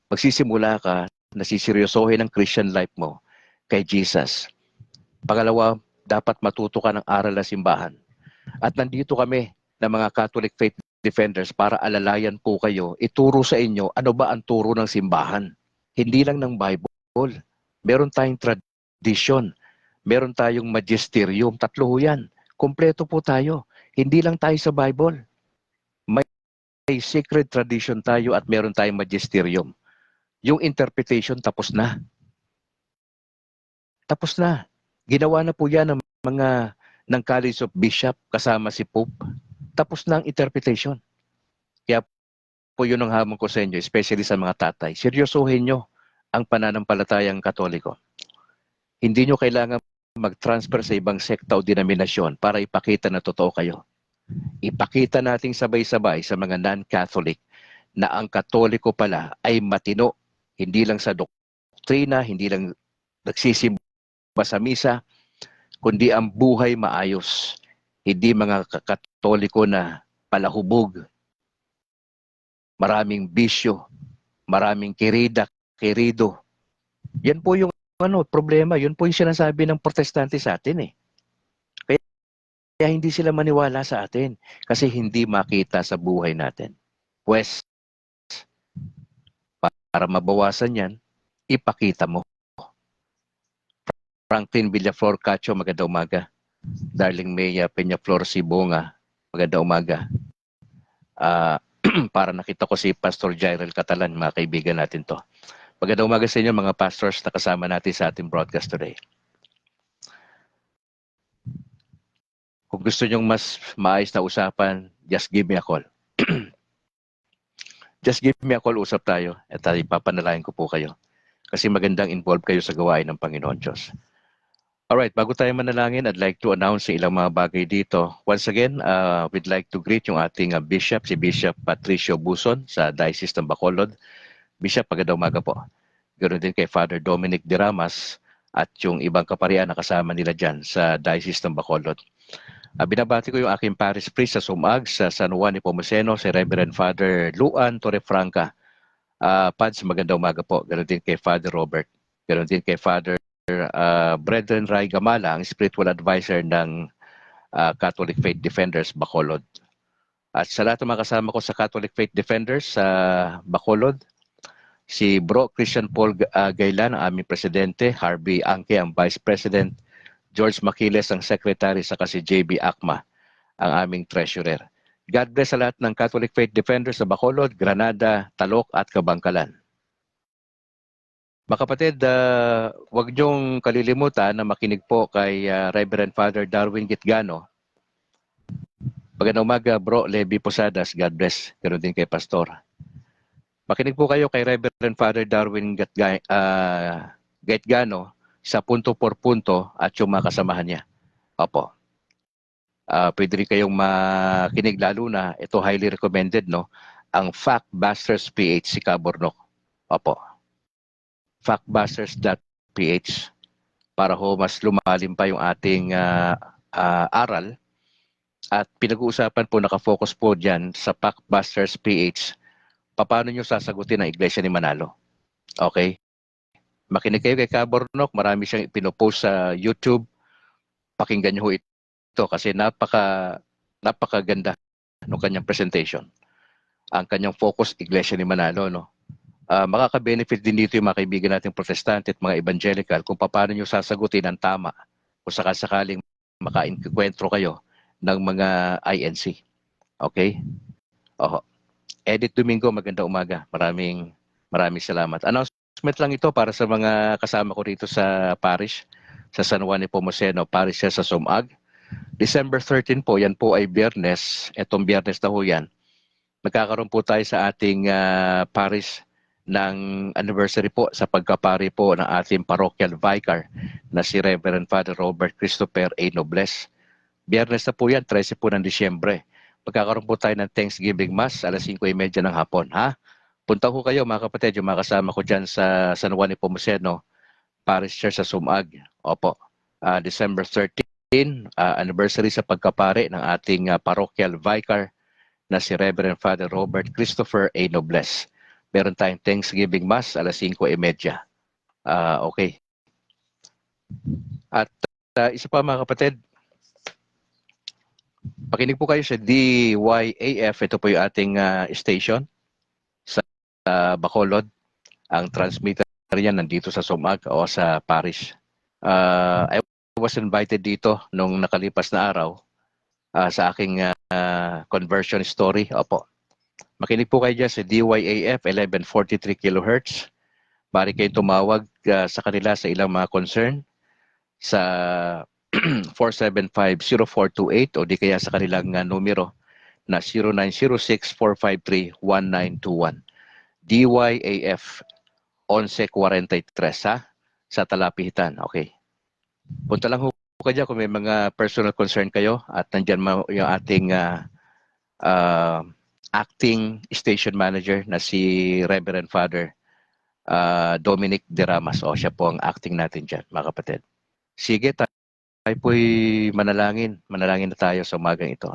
Magsisimula ka na siseryosohin ang Christian life mo kay Jesus. Pangalawa, dapat matuto ka ng aral ng simbahan. At nandito kami ng mga Catholic Faith Defenders para alalayan po kayo, ituro sa inyo ano ba ang turo ng simbahan. Hindi lang ng Bible. Meron tayong tradition. Meron tayong magisterium. Tatlo ho yan. Kompleto po tayo. Hindi lang tayo sa Bible. May sacred tradition tayo at meron tayong magisterium. Yung interpretation tapos na. Tapos na. Ginawa na po yan ng College of Bishop kasama si Pope. Tapos na ang interpretation. Kaya po yun ang hamon ko sa inyo, especially sa mga tatay. Seryosohin nyo ang pananampalatayang Katoliko. Hindi nyo kailangan mag-transfer sa ibang sekta o denominasyon para ipakita na totoo kayo. Ipakita nating sabay-sabay sa mga non-Catholic na ang Katoliko pala ay matino. Hindi lang sa doktrina, hindi lang nagsisimba sa misa, kundi ang buhay maayos. Hindi mga Katoliko na palahubog, maraming bisyo, maraming kerido. Yan po yung problema. Yun po yung sinasabi ng protestante sa atin eh. Kaya hindi sila maniwala sa atin kasi hindi makita sa buhay natin. Pues, para mabawasan yan, ipakita mo. Franklin Villaflor Cacho, magandang umaga. Darling Maya Peñaflor Sibonga, magandang umaga. Para nakita ko si Pastor Jairel Catalan, mga kaibigan natin to. Magandang umaga sa inyo mga pastors na kasama natin sa ating broadcast today. Kung gusto nyong mas maayos na usapan, just give me a call. Just give me a call, usap tayo at ipapanalangin ko po kayo. Kasi magandang involved kayo sa gawain ng Panginoon Diyos. Alright, bago tayo manalangin, I'd like to announce ilang mga bagay dito. Once again, we'd like to greet yung ating bishop, si Bishop Patricio Buson sa Diocese ng Bacolod. Bishop, magandang umaga po. Ganoon din kay Father Dominic De Ramas at yung ibang kaparian na kasama nila dyan sa Diocese ng Bacolod. Binabati ko yung aking parish priest sa Sumag, sa San Juan Nepomuceno, si Reverend Father Luan Torrefranca. Pads, magandang umaga po. Ganoon din kay Father Robert. Ganoon din kay Father Brethren Ray Gamala, ang spiritual advisor ng Catholic Faith Defenders, Bacolod. At sa lahat ng mga kasama ko sa Catholic Faith Defenders sa Bacolod, si Bro Christian Paul Gailan, ang aming presidente, Harvey Angke, ang vice president, George Maquiles, ang secretary, saka si JB Akma, ang aming treasurer. God bless sa lahat ng Catholic Faith Defenders sa Bacolod, Granada, Talok at Kabangkalan. Mga kapatid, huwag niyong kalilimutan na makinig po kay Reverend Father Darwin Gitgano. Magandang umaga, Bro Levi Posadas, God bless. Ganoon din kay Pastor. Makinig po kayo kay Reverend Father Darwin Gitgano sa punto por punto at yung mga kasamahan niya. Opo. Pwede rin kayong makinig lalo na, ito highly recommended, no? Ang Factbusters PH si Cabornok. Opo. Factbusters.ph para ho mas lumalim pa yung ating aral. At pinag-uusapan po, nakafocus po dyan sa Factbusters PH, paano nyo sasagutin ang Iglesia ni Manalo. Okay? Makinig kayo kay Cabornok, marami siyang pinopost sa YouTube. Pakinggan nyo ito kasi napakaganda ng kanyang presentation. Ang kanyang focus, Iglesia ni Manalo. No? Makaka-benefit din dito yung mga kaibigan nating protestante at mga evangelical kung paano nyo sasagutin ang tama kung sakasakaling maka-enkwentro kayo ng mga INC. Okay? Edith Domingo, magandang umaga. Maraming salamat. Announcement lang ito para sa mga kasama ko rito sa parish, sa San Juan Nepomuceno, parish sa Sumag. December 13 po, yan po ay Biyernes. Etong Biyernes na ho yan. Magkakaroon po tayo sa ating parish ng anniversary po sa pagkapari po ng ating parochial vicar na si Reverend Father Robert Christopher A. Nobles. Biyernes na po yan, 13 po ng Disyembre. Magkakaroon po tayo ng Thanksgiving Mass, alas 5:30 ng hapon. Ha? Punta ko kayo mga kapatid, yung mga kasama ko dyan sa San Juan Nepomuceno, Parish Church sa Sumag. Opo, December 13, anniversary sa pagkapare ng ating parochial vicar na si Reverend Father Robert Christopher A. Nobles. Meron tayong Thanksgiving Mass, alas 5:30. Okay. At isa pa mga kapatid, pakinig po kayo sa DYAF. Ito po yung ating station sa Bacolod. Ang transmitter yan nandito sa Sumag o sa parish. I was invited dito nung nakalipas na araw sa aking conversion story. Opo. Makinig po kayo dyan sa DYAF 1143 kHz. Bari kayo tumawag sa kanila sa ilang mga concern sa 475-0428 o di kaya sa kanilang numero na 0906-453-1921. DYAF 1143 sa Talapihitan. Okay. Punta lang ho kayo kung may mga personal concern kayo at nandyan yung ating acting station manager na si Reverend Father Dominic De Ramas. O siya po ang acting natin dyan, mga kapatid. Sige, tayo po'y manalangin. Manalangin na tayo sa umagang ito.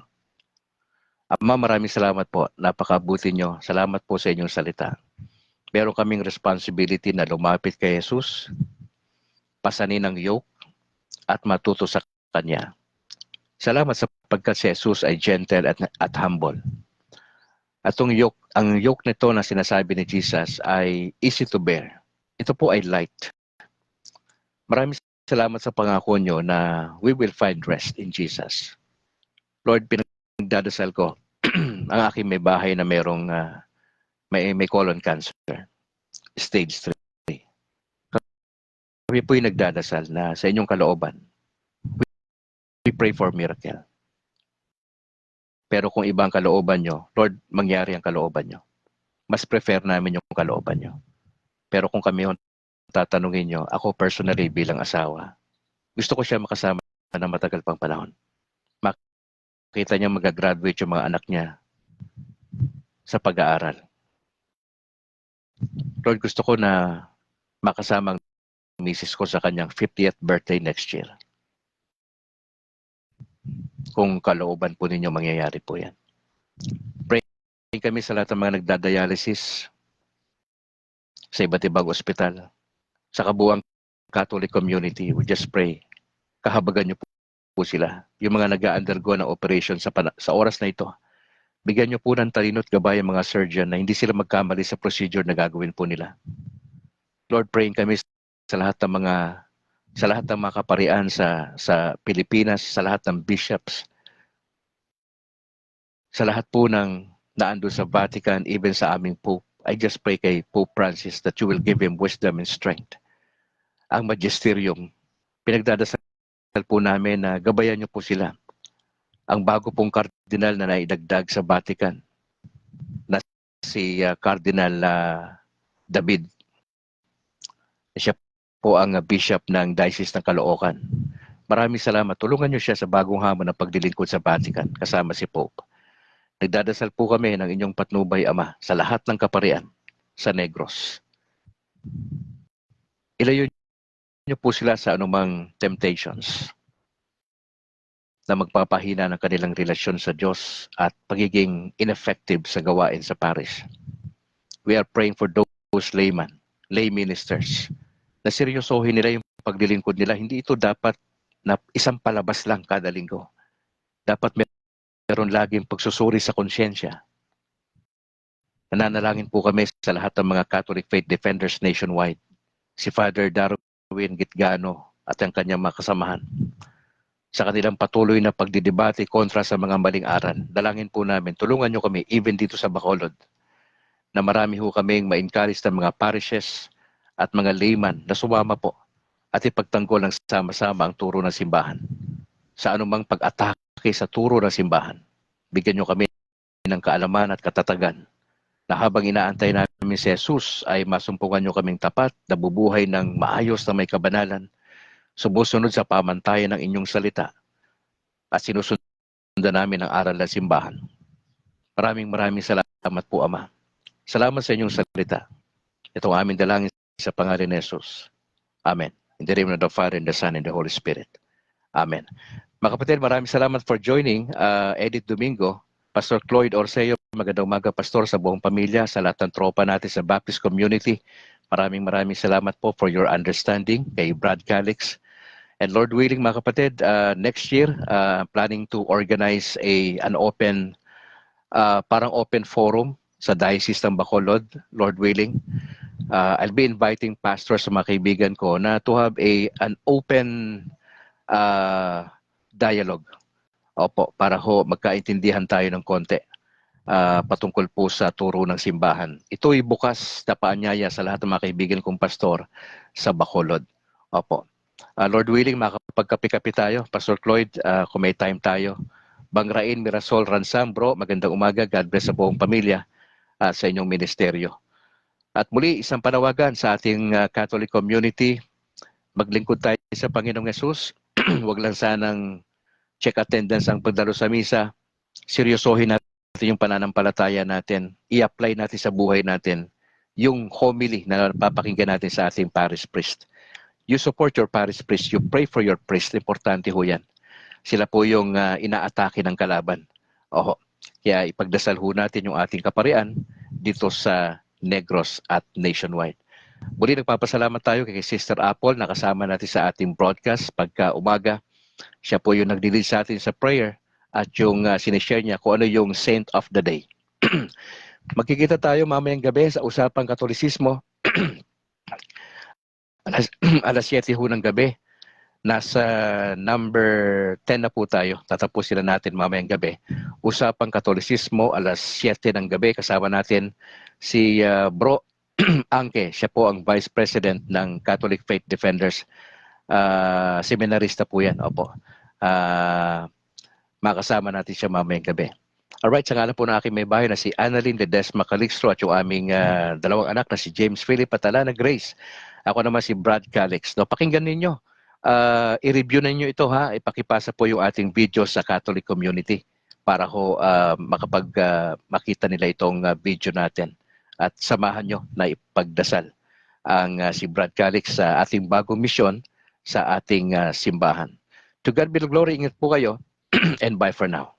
Ama, maraming salamat po. Napakabuti nyo. Salamat po sa inyong salita. Meron kaming responsibility na lumapit kay Jesus, pasanin ang yoke, at matuto sa Kanya. Salamat sapagkat si Jesus ay gentle at humble. At ang yoke nito na sinasabi ni Jesus ay easy to bear. Ito po ay light. Maraming salamat sa pangako nyo na we will find rest in Jesus. Lord, pinagdadasal ko ang aking may bahay na merong may colon cancer, stage 3. kami po yung nagdadasal na sa inyong kalooban, we pray for miracle. Pero kung iba ang kalooban nyo, Lord, mangyari ang kalooban nyo. Mas prefer namin yung kalooban nyo. Pero kung kami yung tatanungin nyo, ako personally bilang asawa, gusto ko siya makasama na matagal pang panahon. Makita niya mag-graduate yung mga anak niya sa pag-aaral. Lord, gusto ko na makasama ang misis ko sa kanyang 50th birthday next year. Kung kalooban po ninyo, mangyayari po yan. Pray kami sa lahat ng mga nagdadialysis sa iba't ibang ospital, sa kabuang Catholic community. We just pray, kahabagan niyo po sila. Yung mga nag-undergo ng operation sa oras na ito, bigyan niyo po ng talino at gabay ang mga surgeon na hindi sila magkamali sa procedure na gagawin po nila. Lord, praying kami sa lahat ng mga kaparian sa Pilipinas, sa lahat ng bishops, sa lahat po ng naandun sa Vatican, even sa aming Pope. I just pray kay Pope Francis that you will give him wisdom and strength. Ang magisterium, pinagdadasal po namin na gabayan niyo po sila. Ang bago pong kardinal na naidagdag sa Vatican, na si Cardinal David. Siya po ang bishop ng Diocese ng Caloocan. Maraming salamat. Tulungan niyo siya sa bagong hamon ng paglilingkod sa Vatican kasama si Pope. Nagdadasal po kami ng inyong patnubay, Ama, sa lahat ng kaparian sa Negros. Ilayo niyo po sila sa anumang temptations na magpapahina ng kanilang relasyon sa Diyos at pagiging ineffective sa gawain sa parish. We are praying for those lay ministers, na seryosohin nila yung paglilingkod nila. Hindi ito dapat na isang palabas lang kada linggo. Dapat meron laging pagsusuri sa konsyensya. Nananalangin po kami sa lahat ng mga Catholic Faith Defenders nationwide. Si Father Darwin Gitgano at ang kanyang mga kasamahan. Sa kanilang patuloy na pagdidebate kontra sa mga maling aral. Dalangin po namin, tulungan nyo kami, even dito sa Bacolod, na marami ho kaming ma-encourage ng mga parishes at mga layman na sumama po at ipagtanggol ng sama-sama ang turo ng simbahan. Sa anumang pag-atake sa turo ng simbahan, bigyan nyo kami ng kaalaman at katatagan na habang inaantay namin si Jesus ay masumpungan nyo kaming tapat na bubuhay ng maayos na may kabanalan, sumusunod sa pamantayan ng inyong salita at sinusundan namin ang aral ng simbahan. Maraming salamat po, Ama. Salamat sa inyong salita. Itong aming dalangin sa pangalan ni Jesus. Amen. In the name of the Father, and the Son, and the Holy Spirit. Amen. Mga kapatid, maraming salamat for joining Edith Domingo, Pastor Cloyd Orseo, magandang umaga, Pastor, sa buong pamilya, sa lahat ng tropa natin sa Baptist community. Maraming salamat po for your understanding kay Brad Calix. And Lord willing, mga kapatid, next year, planning to organize an open, parang open forum sa Diocese ng Bacolod, Lord willing. I'll be inviting pastors sa mga kaibigan ko na to have an open dialogue. Opo, para ho magkaintindihan tayo ng konti patungkol po sa turo ng simbahan. Ito'y bukas na paanyaya sa lahat ng mga kaibigan kong pastor sa Bacolod. Opo. Lord willing, makapagkapi-kapi tayo. Pastor Cloyd, kung may time tayo. Bangrain, Mirasol, Ransam, bro, magandang umaga. God bless sa buong pamilya sa inyong ministeryo. At muli, isang panawagan sa ating Catholic community. Maglingkod tayo sa Panginoong Yesus. Huwag lang sanang check attendance ang pagdalo sa misa. Seryosohin natin yung pananampalataya natin. I-apply natin sa buhay natin yung homily na papakinggan natin sa ating parish priest. You support your parish priest. You pray for your priest. Importante ho yan. Sila po yung inaatake ng kalaban. Oho. Kaya ipagdasal ho natin yung ating kaparian dito sa Negros at nationwide. Muli nagpapasalamat tayo kay Sister Apple na kasama natin sa ating broadcast pagka umaga. Siya po yung nagdilid sa atin sa prayer at yung sinishare niya kung ano yung saint of the day. Magkikita tayo mamayang gabi sa Usapang Katolisismo. alas 7 ho ng gabi. Nasa number 10 na po tayo. Tatapusin na natin mamayang gabi. Usapang Katolisismo, alas 7 ng gabi. Kasama natin si Bro Angke, siya po ang Vice President ng Catholic Faith Defenders. Seminarista po yan, opo. Makasama natin siya mamayang gabi. Alright, sa ngalan po ng aking may bahay na si Annalyn Ledesma Calixto at yung aming dalawang anak na si James Philip at Alana Grace. Ako naman si Brad Calix. No, pakinggan ninyo. I-review ninyo ito ha. Ipakipasa po yung ating video sa Catholic community para ho makita nila itong video natin. At samahan nyo na ipagdasal ang si Brad Calix sa ating bagong misyon sa ating simbahan. To God be the glory. Ingat po kayo and bye for now.